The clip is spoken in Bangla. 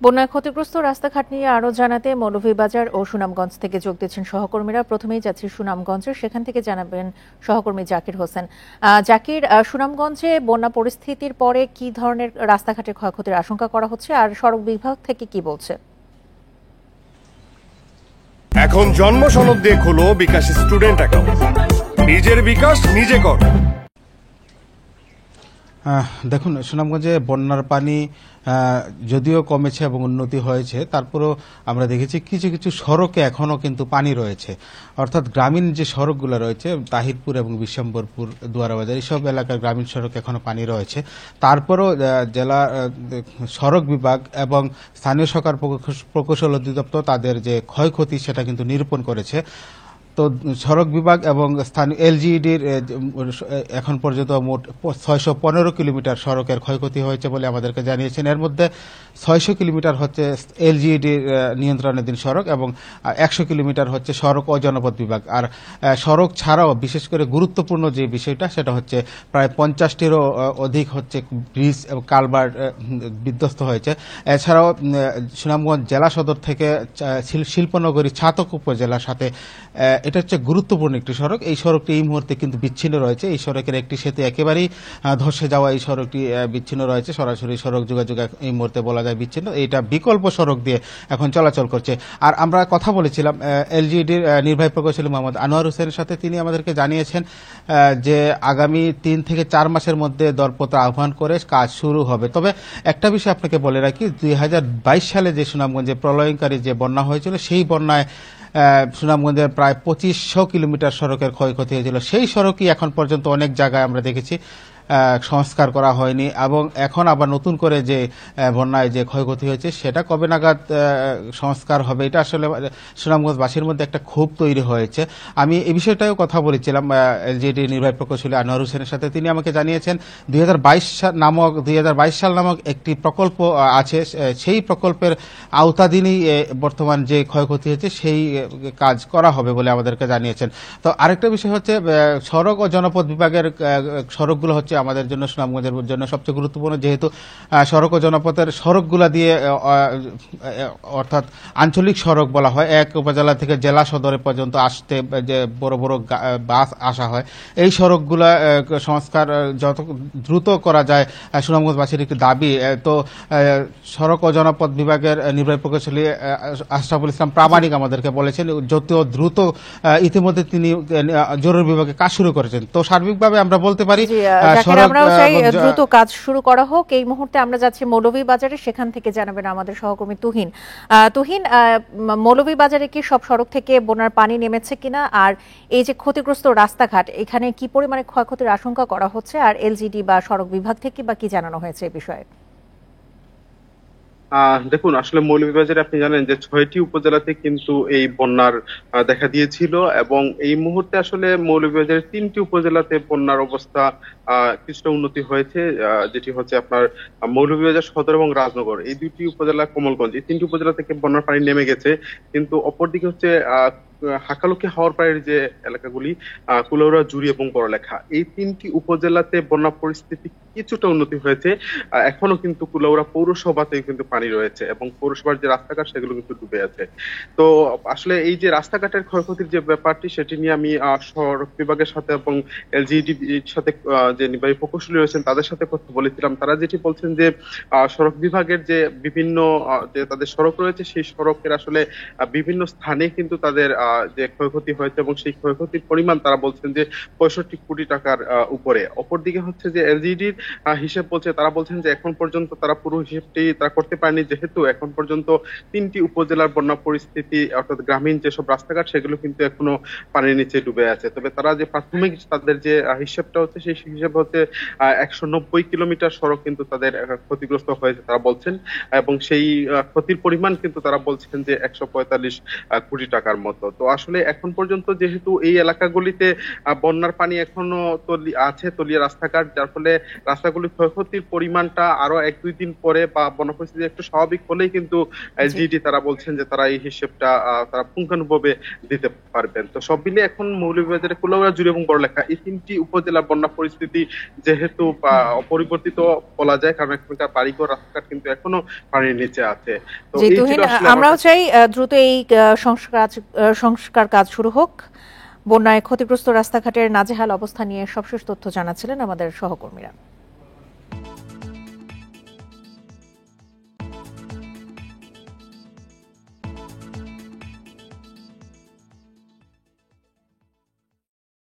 বন্যায় ক্ষতিগ্রস্ত রাস্তাঘাট নিয়ে আরো জানাতে মৌলভীবাজার ও সুনামগঞ্জ থেকে যোগ দিচ্ছেন সহকর্মীরা। প্রথমেই যাচ্ছি সুনামগঞ্জে, সেখান থেকে জানাবেন সহকর্মী জাকির হোসেন। জাকির, সুনামগঞ্জে বন্যা পরিস্থিতির পরে কি ধরনের রাস্তাঘাটের ক্ষয়ক্ষতির আশঙ্কা করা হচ্ছে আর সড়ক বিভাগ থেকে কি বলছে? এখন জন্ম সনদ দিয়ে খোলো বিকাশ স্টুডেন্ট অ্যাকাউন্ট। নিজের বিকাশ নিজে কর। দেখুন, সুনামগঞ্জে বন্যার পানি যদিও কমেছে এবং উন্নতি হয়েছে, তারপরেও আমরা দেখেছি কিছু কিছু সড়কে এখনও কিন্তু পানি রয়েছে। অর্থাৎ গ্রামীণ যে সড়কগুলো রয়েছে, তাহিরপুর এবং বিশ্বম্বরপুর, দুয়ারাবাজার, এইসব এলাকার গ্রামীণ সড়ক এখনও পানি রয়েছে। তারপরেও জেলা সড়ক বিভাগ এবং স্থানীয় সরকার প্রকৌশল অধিদপ্তর তাদের যে ক্ষয়ক্ষতি সেটা কিন্তু নিরূপণ করেছে। তো সড়ক বিভাগ এবং স্থানীয় এলজিইডির এখন পর্যন্ত মোট 615 কিলোমিটার সড়কের ক্ষয়ক্ষতি হয়েছে বলে আমাদেরকে জানিয়েছেন। এর মধ্যে 600 কিলোমিটার হচ্ছে এলজিইডির নিয়ন্ত্রণাধীন সড়ক এবং 100 কিলোমিটার হচ্ছে সড়ক ও জনপথ বিভাগ। আর সড়ক ছাড়াও বিশেষ করে গুরুত্বপূর্ণ যে বিষয়টা সেটা হচ্ছে প্রায় 50টিরও অধিক হচ্ছে ব্রিজ এবং কালভার্ট বিধ্বস্ত হয়েছে। এছাড়াও সুনামগঞ্জ জেলা সদর থেকে শিল্পনগরী ছাতক উপজেলার সাথে এটা হচ্ছে গুরুত্বপূর্ণ একটি সড়ক। এই সড়কটি এই মুহূর্তে কিন্তু বিচ্ছিন্ন রয়েছে। এই সড়কের একটি সেতু একেবারেই ধসে যাওয়া এই সড়কটি বিচ্ছিন্ন রয়েছে। সরাসরি সড়ক যোগাযোগ এই মুহূর্তে বলা যায় বিচ্ছিন্ন। এইটা বিকল্প সড়ক দিয়ে এখন চলাচল করছে। আর আমরা কথা বলেছিলাম এলজিইডির নির্বাহী প্রকৌশলী মোহাম্মদ আনোয়ার হোসেনের সাথে। তিনি আমাদেরকে জানিয়েছেন যে আগামী 3 থেকে 4 মাসের মধ্যে দরপত্র আহ্বান করে কাজ শুরু হবে। তবে একটা বিষয় আপনাকে বলে রাখি, 2022 সালে যে সুনামগঞ্জে প্রলয়ঙ্কারী যে বন্যা হয়েছিল, সেই বন্যায় সুনামগঞ্জের প্রায় 2500 কিলোমিটার সড়কের ক্ষয়ক্ষতি হয়েছিল। সেই সড়কই এখন পর্যন্ত অনেক জায়গায় আমরা দেখেছি সংস্কার করা হয়নি এবং এখন আবার নতুন করে যে বন্যায় যে ক্ষয়ক্ষতি হয়েছে সেটা কবে নাগাদ সংস্কার হবে, এটা আসলে সুনামগঞ্জবাসীর মধ্যে একটা ক্ষোভ তৈরি হয়েছে। আমি এই বিষয়টাও কথা বলেছিলাম এলজিইডির নির্বাহী প্রকৌশলী আনোয়ার হোসেনের সাথে। তিনি আমাকে জানিয়েছেন 2022 সাল নামক একটি প্রকল্প আছে, সেই প্রকল্পের আওতাধীনেই বর্তমান যে ক্ষয়ক্ষতি হয়েছে সেই কাজ করা হবে বলে আমাদেরকে জানিয়েছেন। তো আরেকটা বিষয় হচ্ছে সড়ক ও জনপথ বিভাগের সড়কগুলো হচ্ছে আমাদের জন্য, সুনামগঞ্জের জন্য সবচেয়ে গুরুত্বপূর্ণ, যেহেতু সড়ক ও জনপথের সড়কগুলা দিয়ে অর্থাৎ আঞ্চলিক সড়ক বলা হয়, এক উপজেলা থেকে জেলা সদরে পর্যন্ত আসতে যে বড় বড় বাস আসা হয়, এই সড়কগুলা সংস্কার যত দ্রুত করা যায় সুনামগঞ্জবাসীর একটি দাবি। তো সড়ক ও জনপথ বিভাগের নির্বাহী প্রকৌশলী আশরাফুল ইসলাম প্রামাণিক আমাদেরকে বলেছেন যত দ্রুত ইতিমধ্যে তিনি জরুরি বিভাগে কাজ শুরু করেছেন। তো সার্বিকভাবে আমরা বলতে পারি আমরাও চাই দ্রুত কাজ শুরু করা হোক। এই মুহূর্তে আমরা যাচ্ছি মৌলভীবাজারে, সেখান থেকে জানাবেন আমাদের সহকর্মী তুহিন। তুহিন, মৌলভীবাজারে কি সব সড়ক থেকে বন্যার পানি নেমেছে কিনা, আর এই যে ক্ষতিগ্রস্ত রাস্তাঘাট, এখানে কি পরিমাণে ক্ষয়ক্ষতির আশঙ্কা করা হচ্ছে, আর এলজিডি বা সড়ক বিভাগ থেকে বা কি জানানো হয়েছে এই বিষয়ে? দেখুন, আসলে মৌলভীবাজারে আপনি জানেন যে 6টি উপজেলাতে কিন্তু এই বন্যার দেখা দিয়েছিল এবং এই মুহূর্তে আসলে মৌলভীবাজারের 3টি উপজেলাতে বন্যার অবস্থা কিছুটা উন্নতি হয়েছে, যেটি হচ্ছে আপনার মৌলভীবাজার সদর এবং রাজনগর, এই 2টি উপজেলা, কমলগঞ্জ, এই 3টি উপজেলা থেকে বন্যার পানি নেমে গেছে। কিন্তু অপরদিকে হচ্ছে হাকালুকি হাওর পাড়ের যে এলাকাগুলি, কুলাউড়া, জুড়ি এবং বড়লেখা, এই 3টি উপজেলাতে বন্যা পরিস্থিতি কিছুটা উন্নতি হয়েছে। এখনো কিন্তু কুলাউড়া পৌরসভাতে কিন্তু পানি রয়েছে এবং পৌরসভার যে রাস্তাঘাট সেগুলো কিন্তু ডুবে আছে। তো আসলে এই যে রাস্তাঘাটের ক্ষয়ক্ষতির যে ব্যাপারটি, সেটি নিয়ে আমি সড়ক বিভাগের সাথে এবং এলজিইডির সাথে যে নির্বাহী প্রকৌশলী রয়েছেন তাদের সাথে কথা বলেছিলাম। তারা যেটি বলছেন যে সড়ক বিভাগের যে বিভিন্ন যে তাদের সড়ক রয়েছে, সেই সড়কের আসলে বিভিন্ন স্থানে কিন্তু তাদের যে ক্ষয়ক্ষতি হয়েছে এবং সেই ক্ষয়ক্ষতির পরিমাণ তারা বলছেন যে 65 কোটি টাকার উপরে। অপরদিকে হচ্ছে যে এলজিইডির হিসেব বলছে, তারা বলছেন যে এখন পর্যন্ত তারা পুরো হিসেবটি তারা করতে পারেনি, যেহেতু এখন পর্যন্ত 3টি উপজেলার বন্যা পরিস্থিতি অর্থাৎ গ্রামীণ যেসব রাস্তাঘাট সেগুলো কিন্তু এখনো পানির নিচে ডুবে আছে। তবে তারা যে প্রাথমিক তাদের যে হিসেবটা হচ্ছে, সেই হিসেব হচ্ছে 190 কিলোমিটার সড়ক কিন্তু তাদের ক্ষতিগ্রস্ত হয়েছে তারা বলছেন, এবং সেই ক্ষতির পরিমাণ কিন্তু তারা বলছেন যে 145 কোটি টাকার মতো। তো আসলে এখন পর্যন্ত যেহেতু এই এলাকাগুলিতে বন্যার পানি এখনো আছে, তলিয়ে রাস্তাঘাট, যার ফলে রাস্তাগুলির ক্ষয়ক্ষতির পরিমাণটা আরো 1-2 দিন পরে বা বন্যা পরিস্থিতি একটু স্বাভাবিক হলেই কিন্তু জিডি তারা বলছেন যে তারা এই হিসেবটা তারা পুঙ্খানুপুঙ্খভাবে দিতে পারবেন। তো সব মিলিয়ে এখন মৌলভীবাজারে, কুলাউড়া, জুড়ি এবং বড়লেখা এই 3টি উপজেলার বন্যা পরিস্থিতি যেহেতু অপরিবর্তিত বলা যায়, কারণ এখানকার বাড়িঘর, রাস্তাঘাট কিন্তু এখনো পানির নিচে আছে। তো জি এই ছিল তুহিন, আসলে আমরাও চাই দ্রুত এই সংস্কার কাজ শুরু হোক। বন্যায় ক্ষতিগ্রস্ত রাস্তাঘাটের নাজেহাল অবস্থা নিয়ে সবশেষ তথ্য জানাচ্ছিলেন আমাদের সহকর্মীরা।